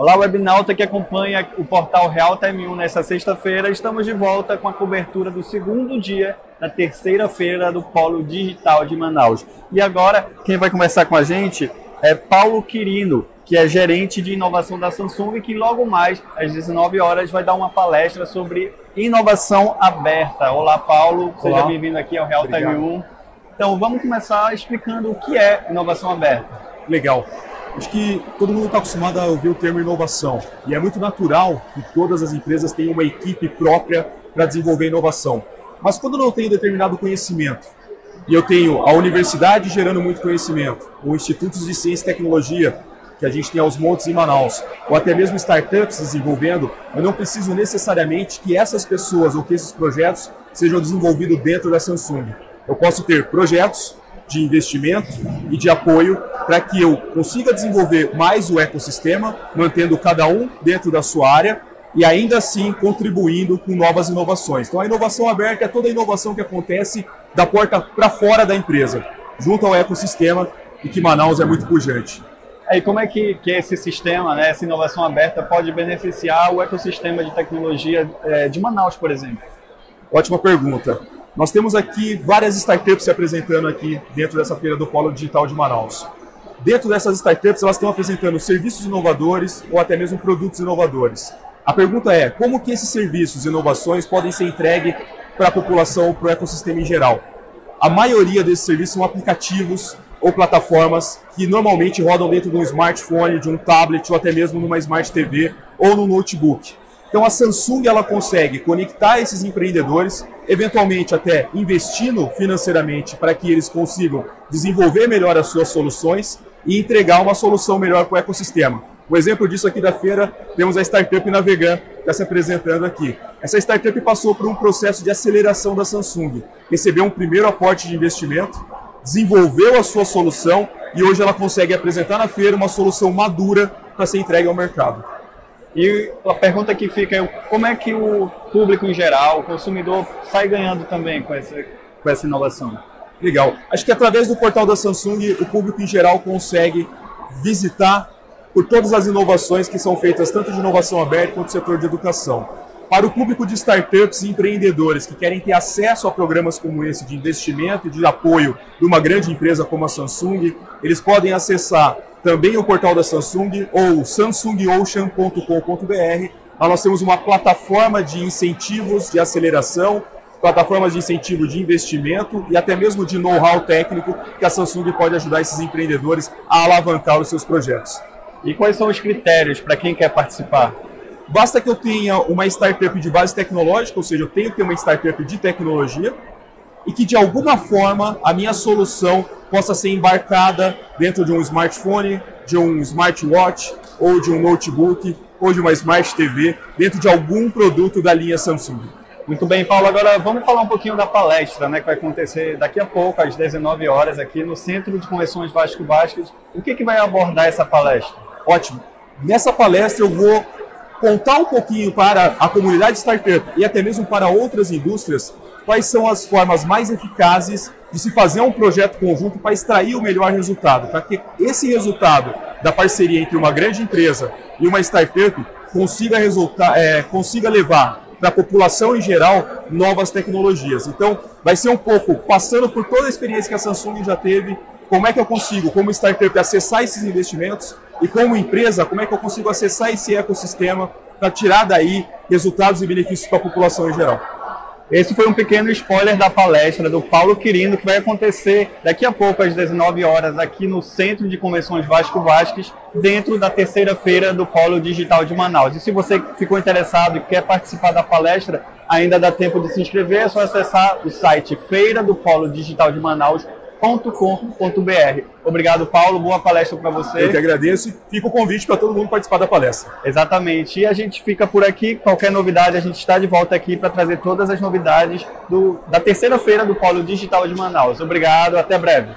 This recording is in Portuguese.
Olá, webnauta que acompanha o portal Real Time 1 nesta sexta-feira. Estamos de volta com a cobertura do segundo dia da terceira feira do Polo Digital de Manaus. E agora, quem vai conversar com a gente é Paulo Quirino, que é gerente de inovação da Samsung, que logo mais, às 19 horas, vai dar uma palestra sobre inovação aberta. Olá, Paulo. Seja bem-vindo aqui ao Real Time 1. Então, vamos começar explicando o que é inovação aberta. Legal. Acho que todo mundo está acostumado a ouvir o termo inovação. E é muito natural que todas as empresas tenham uma equipe própria para desenvolver inovação. Mas quando não tem determinado conhecimento, e eu tenho a universidade gerando muito conhecimento, ou institutos de ciência e tecnologia, que a gente tem aos montes em Manaus, ou até mesmo startups desenvolvendo, eu não preciso necessariamente que essas pessoas ou que esses projetos sejam desenvolvidos dentro da Samsung. Eu posso ter projetos de investimento e de apoio para que eu consiga desenvolver mais o ecossistema, mantendo cada um dentro da sua área e ainda assim contribuindo com novas inovações. Então a inovação aberta é toda a inovação que acontece da porta para fora da empresa, junto ao ecossistema, e que Manaus é muito pujante. E como é que esse sistema, né, essa inovação aberta pode beneficiar o ecossistema de tecnologia de Manaus, por exemplo? Ótima pergunta. Nós temos aqui várias startups se apresentando aqui dentro dessa feira do Polo Digital de Manaus. Dentro dessas startups, elas estão apresentando serviços inovadores ou até mesmo produtos inovadores. A pergunta é, como que esses serviços e inovações podem ser entregues para a população ou para o ecossistema em geral? A maioria desses serviços são aplicativos ou plataformas que normalmente rodam dentro de um smartphone, de um tablet ou até mesmo numa Smart TV ou no notebook. Então a Samsung ela consegue conectar esses empreendedores, eventualmente até investindo financeiramente para que eles consigam desenvolver melhor as suas soluções e entregar uma solução melhor para o ecossistema. Um exemplo disso aqui da feira, temos a startup Navegan, que está se apresentando aqui. Essa startup passou por um processo de aceleração da Samsung, recebeu um primeiro aporte de investimento, desenvolveu a sua solução e hoje ela consegue apresentar na feira uma solução madura para ser entregue ao mercado. E a pergunta que fica é como é que o público em geral, o consumidor, sai ganhando também com essa inovação? Legal. Acho que através do portal da Samsung, o público em geral consegue visitar por todas as inovações que são feitas, tanto de inovação aberta quanto do setor de educação. Para o público de startups e empreendedores que querem ter acesso a programas como esse de investimento e de apoio de uma grande empresa como a Samsung, eles podem acessar também o portal da Samsung ou samsungocean.com.br. Lá nós temos uma plataforma de incentivos de aceleração, plataformas de incentivo de investimento e até mesmo de know-how técnico que a Samsung pode ajudar esses empreendedores a alavancar os seus projetos. E quais são os critérios para quem quer participar? Basta que eu tenha uma startup de base tecnológica, ou seja, eu tenho que ter uma startup de tecnologia e que de alguma forma a minha solução possa ser embarcada dentro de um smartphone, de um smartwatch, ou de um notebook, ou de uma Smart TV, dentro de algum produto da linha Samsung. Muito bem, Paulo. Agora vamos falar um pouquinho da palestra, né, que vai acontecer daqui a pouco, às 19 horas, aqui no Centro de Convenções Vasco Vasques. O que vai abordar essa palestra? Ótimo. Nessa palestra eu vou contar um pouquinho para a comunidade startup e até mesmo para outras indústrias quais são as formas mais eficazes de se fazer um projeto conjunto para extrair o melhor resultado, para que esse resultado da parceria entre uma grande empresa e uma startup consiga levar para a população em geral novas tecnologias. Então, vai ser um pouco passando por toda a experiência que a Samsung já teve, como é que eu consigo, como startup, acessar esses investimentos e como empresa, como é que eu consigo acessar esse ecossistema para tirar daí resultados e benefícios para a população em geral. Esse foi um pequeno spoiler da palestra do Paulo Quirino, que vai acontecer daqui a pouco, às 19 horas, aqui no Centro de Convenções Vasco Vasques, dentro da terceira feira do Polo Digital de Manaus. E se você ficou interessado e quer participar da palestra, ainda dá tempo de se inscrever, é só acessar o site feira-do-polo-digital-de-manaus.com.br. Obrigado, Paulo. Boa palestra para você. Eu que agradeço e fica o convite para todo mundo participar da palestra. Exatamente. E a gente fica por aqui. Qualquer novidade, a gente está de volta aqui para trazer todas as novidades da terceira feira do Polo Digital de Manaus. Obrigado. Até breve.